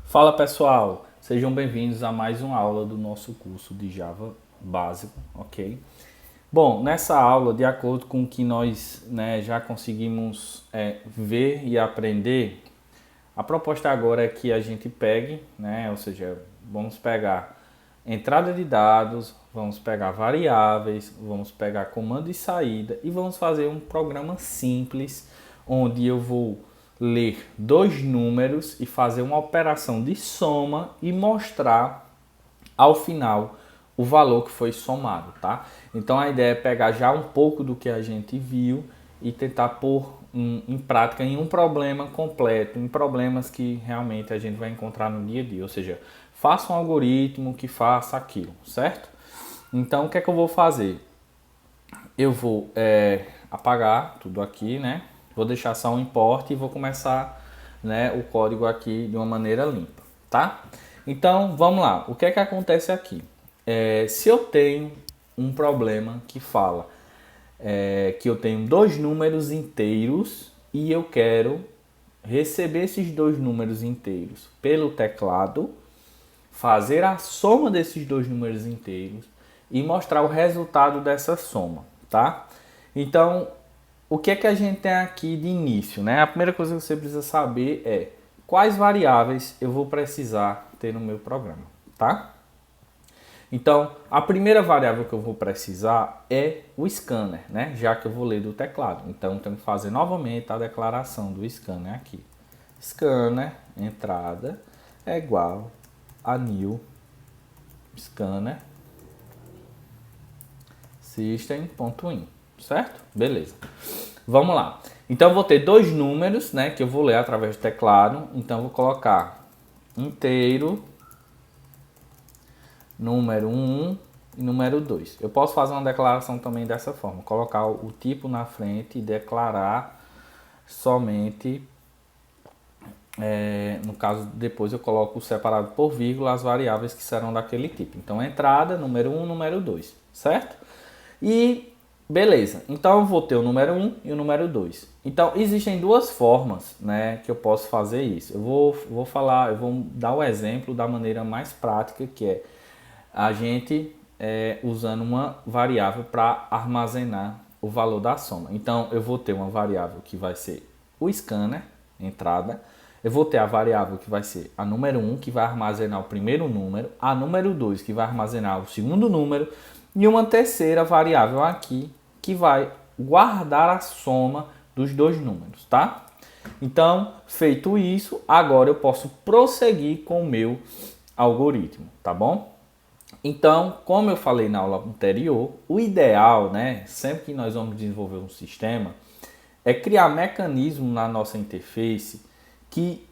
Fala pessoal, sejam bem-vindos a mais uma aula do nosso curso de Java básico, ok? Bom, nessa aula, de acordo com o que nós já conseguimos ver e aprender, a proposta agora é que a gente pegue, ou seja, vamos pegar entrada de dados, vamos pegar variáveis, vamos pegar comando e saída e vamos fazer um programa simples onde eu vou ler dois números e fazer uma operação de soma e mostrar ao final o valor que foi somado, tá? Então a ideia é pegar já um pouco do que a gente viu e tentar pôr em prática em um problema completo, em problemas que realmente a gente vai encontrar no dia a dia, ou seja, faça um algoritmo que faça aquilo, certo? Então o que é que eu vou fazer? Eu vou apagar tudo aqui, né? Vou deixar só um import e vou começar o código aqui de uma maneira limpa, tá? Então vamos lá, o que é que acontece aqui? Se eu tenho um problema que fala que eu tenho dois números inteiros e eu quero receber esses dois números inteiros pelo teclado, fazer a soma desses dois números inteiros e mostrar o resultado dessa soma, tá? Então, o que é que a gente tem aqui de início, né? A primeira coisa que você precisa saber é quais variáveis eu vou precisar ter no meu programa, tá? Então, a primeira variável que eu vou precisar é o scanner, né? Já que eu vou ler do teclado. Então, tenho que fazer novamente a declaração do scanner aqui. Scanner, entrada, é igual a new scanner system.in, certo? Beleza. Vamos lá. Então, eu vou ter dois números, né? Que eu vou ler através do teclado. Então, eu vou colocar inteiro, número 1 e número 2. Eu posso fazer uma declaração também dessa forma, colocar o tipo na frente e declarar somente, no caso depois eu coloco separado por vírgula as variáveis que serão daquele tipo. Então entrada, número 1, número 2, certo? E beleza, então eu vou ter o número 1 e o número 2. Então existem duas formas, né, que eu posso fazer isso. Eu vou dar o exemplo da maneira mais prática, que é a gente usando uma variável para armazenar o valor da soma. Então eu vou ter uma variável que vai ser o scanner, entrada. Eu vou ter a variável que vai ser a número 1, que vai armazenar o primeiro número, a número 2, que vai armazenar o segundo número, e uma terceira variável aqui, que vai guardar a soma dos dois números, tá? Então, feito isso, agora eu posso prosseguir com o meu algoritmo, tá bom? Então, como eu falei na aula anterior, o ideal, né, sempre que nós vamos desenvolver um sistema, é criar mecanismos na nossa interface que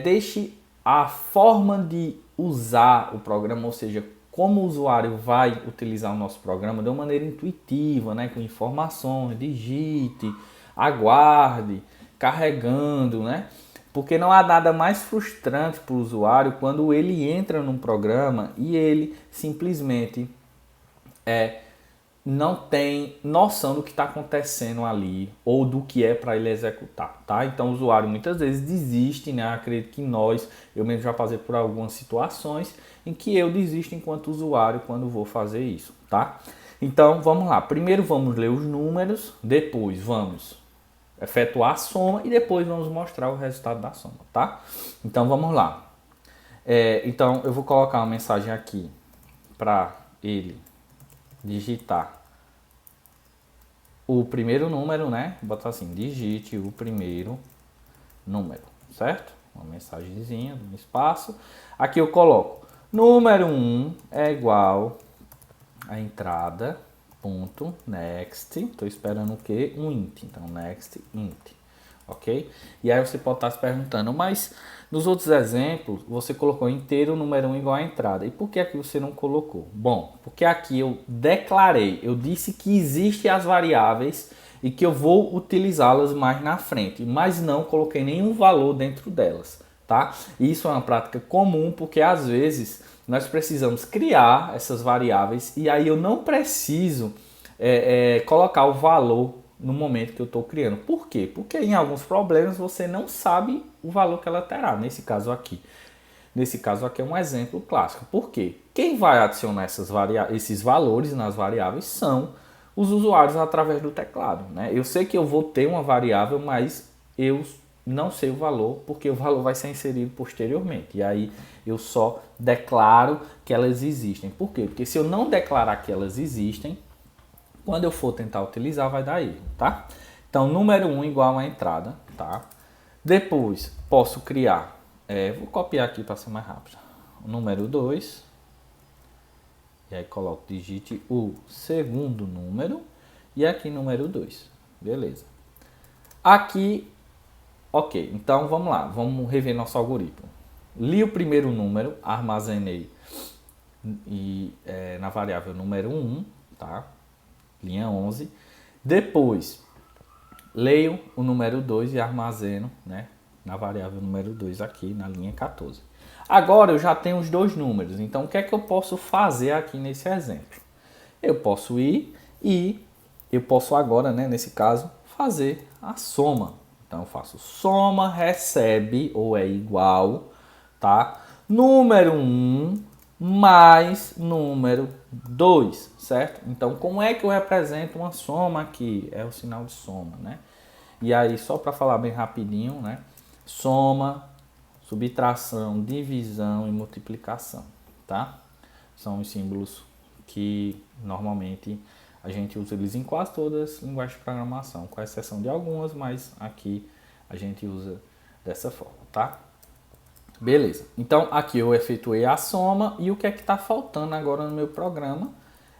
deixe a forma de usar o programa, ou seja, como o usuário vai utilizar o nosso programa de uma maneira intuitiva, né, com informações, digite, aguarde, carregando, né? Porque não há nada mais frustrante para o usuário quando ele entra num programa e ele simplesmente não tem noção do que está acontecendo ali ou do que é para ele executar, tá? Então o usuário muitas vezes desiste, né? Acredito que eu mesmo já passei por algumas situações em que eu desisto enquanto usuário quando vou fazer isso, tá? Então vamos lá, primeiro vamos ler os números, depois vamos efetuar a soma e depois vamos mostrar o resultado da soma, tá? Então vamos lá. Então eu vou colocar uma mensagem aqui para ele digitar o primeiro número, né? Vou botar assim, digite o primeiro número, certo? Uma mensagenzinha, um espaço. Aqui eu coloco número 1 é igual a entrada ponto next, estou esperando o que? Um int, então next int, ok? E aí você pode estar se perguntando, mas nos outros exemplos você colocou inteiro número 1 igual a entrada, e por que aqui você não colocou? Bom, porque aqui eu declarei, eu disse que existem as variáveis e que eu vou utilizá-las mais na frente, mas não coloquei nenhum valor dentro delas, tá? Isso é uma prática comum porque às vezes nós precisamos criar essas variáveis e aí eu não preciso colocar o valor no momento que eu estou criando. Por quê? Porque em alguns problemas você não sabe o valor que ela terá. Nesse caso aqui, Nesse caso aqui é um exemplo clássico. Por quê? Quem vai adicionar esses valores nas variáveis são os usuários através do teclado, né? Eu sei que eu vou ter uma variável, mas eu não sei o valor, porque o valor vai ser inserido posteriormente. E aí eu só declaro que elas existem. Por quê? Porque se eu não declarar que elas existem, quando eu for tentar utilizar, vai dar erro, tá? Então, número 1 igual a entrada, tá? Depois, posso criar, vou copiar aqui para ser mais rápido. O número 2, e aí coloco, digite o segundo número, e aqui número 2, beleza. Aqui, ok, então vamos lá, vamos rever nosso algoritmo. Li o primeiro número, armazenei na variável número 1, tá? Linha 11. Depois, leio o número 2 e armazeno, né, na variável número 2 aqui na linha 14. Agora eu já tenho os dois números, então o que é que eu posso fazer aqui nesse exemplo? Eu posso ir e eu posso agora, né, nesse caso, fazer a soma. Então eu faço soma recebe ou é igual, tá? Número 1 mais número 2, certo? Então, como é que eu represento uma soma aqui? É o sinal de soma, né? E aí, só para falar bem rapidinho, né? Soma, subtração, divisão e multiplicação, tá? São os símbolos que normalmente a gente utiliza em quase todas as linguagens de programação, com exceção de algumas, mas aqui a gente usa dessa forma, tá? Beleza, então aqui eu efetuei a soma e o que é que está faltando agora no meu programa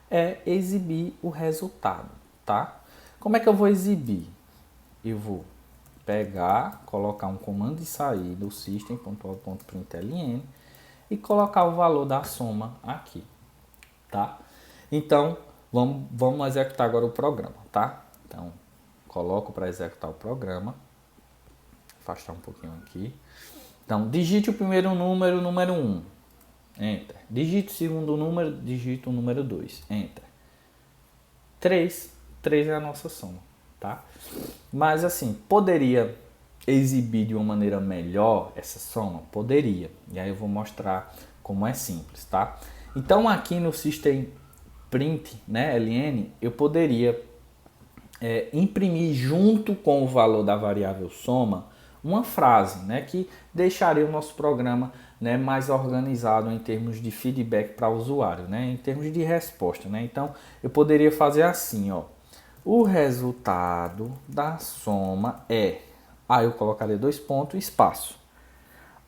é exibir o resultado, tá? Como é que eu vou exibir? Eu vou pegar, colocar um comando de saída, o system.out.println e colocar o valor da soma aqui, tá? Então, vamos executar agora o programa, tá? Então, coloco para executar o programa, afastar um pouquinho aqui. Então, digite o primeiro número, número 1, Enter. Digite o segundo número, digite o número 2, Enter. 3 é a nossa soma, tá? Mas assim, poderia exibir de uma maneira melhor essa soma? Poderia. E aí eu vou mostrar como é simples, tá? Então aqui no System Print, né, LN, eu poderia imprimir junto com o valor da variável soma uma frase, né, que deixaria o nosso programa, né, mais organizado em termos de feedback para o usuário, né, em termos de resposta, né. Então eu poderia fazer assim, ó, o resultado da soma é, aí eu colocaria 2 pontos, espaço.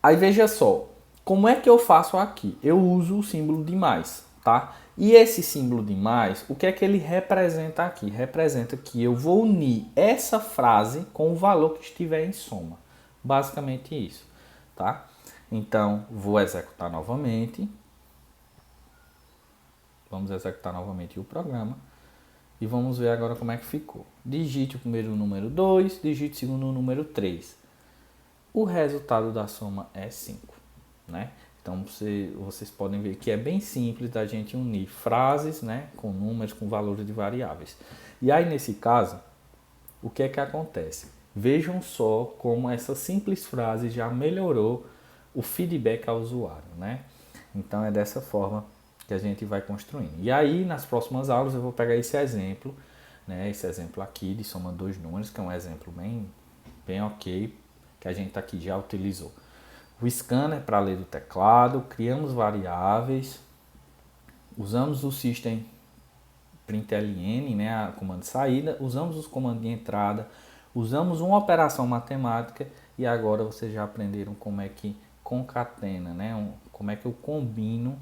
Aí veja só, como é que eu faço aqui? Eu uso o símbolo de mais, tá? E esse símbolo de mais, o que é que ele representa aqui? Representa que eu vou unir essa frase com o valor que estiver em soma. Basicamente isso, tá? Então, vou executar novamente. Vamos executar novamente o programa. E vamos ver agora como é que ficou. Digite o primeiro número 2, digite o segundo número 3. O resultado da soma é 5, né? Então vocês podem ver que é bem simples da gente unir frases, né, com números, com valores de variáveis. E aí nesse caso, o que é que acontece? Vejam só como essa simples frase já melhorou o feedback ao usuário, né? Então é dessa forma que a gente vai construindo. E aí nas próximas aulas eu vou pegar esse exemplo, né, esse exemplo aqui de soma dois números, que é um exemplo bem ok, que a gente aqui já utilizou o scanner para ler do teclado, criamos variáveis, usamos o system println, né, a comando de saída, usamos os comandos de entrada, usamos uma operação matemática e agora vocês já aprenderam como é que concatena, né, como é que eu combino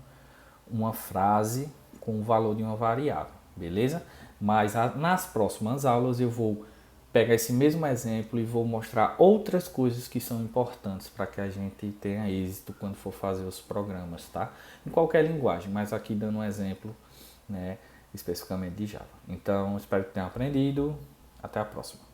uma frase com o valor de uma variável, beleza? Mas nas próximas aulas eu vou pegar esse mesmo exemplo e vou mostrar outras coisas que são importantes para que a gente tenha êxito quando for fazer os programas, tá? Em qualquer linguagem, mas aqui dando um exemplo, né, especificamente de Java. Então, espero que tenham aprendido. Até a próxima.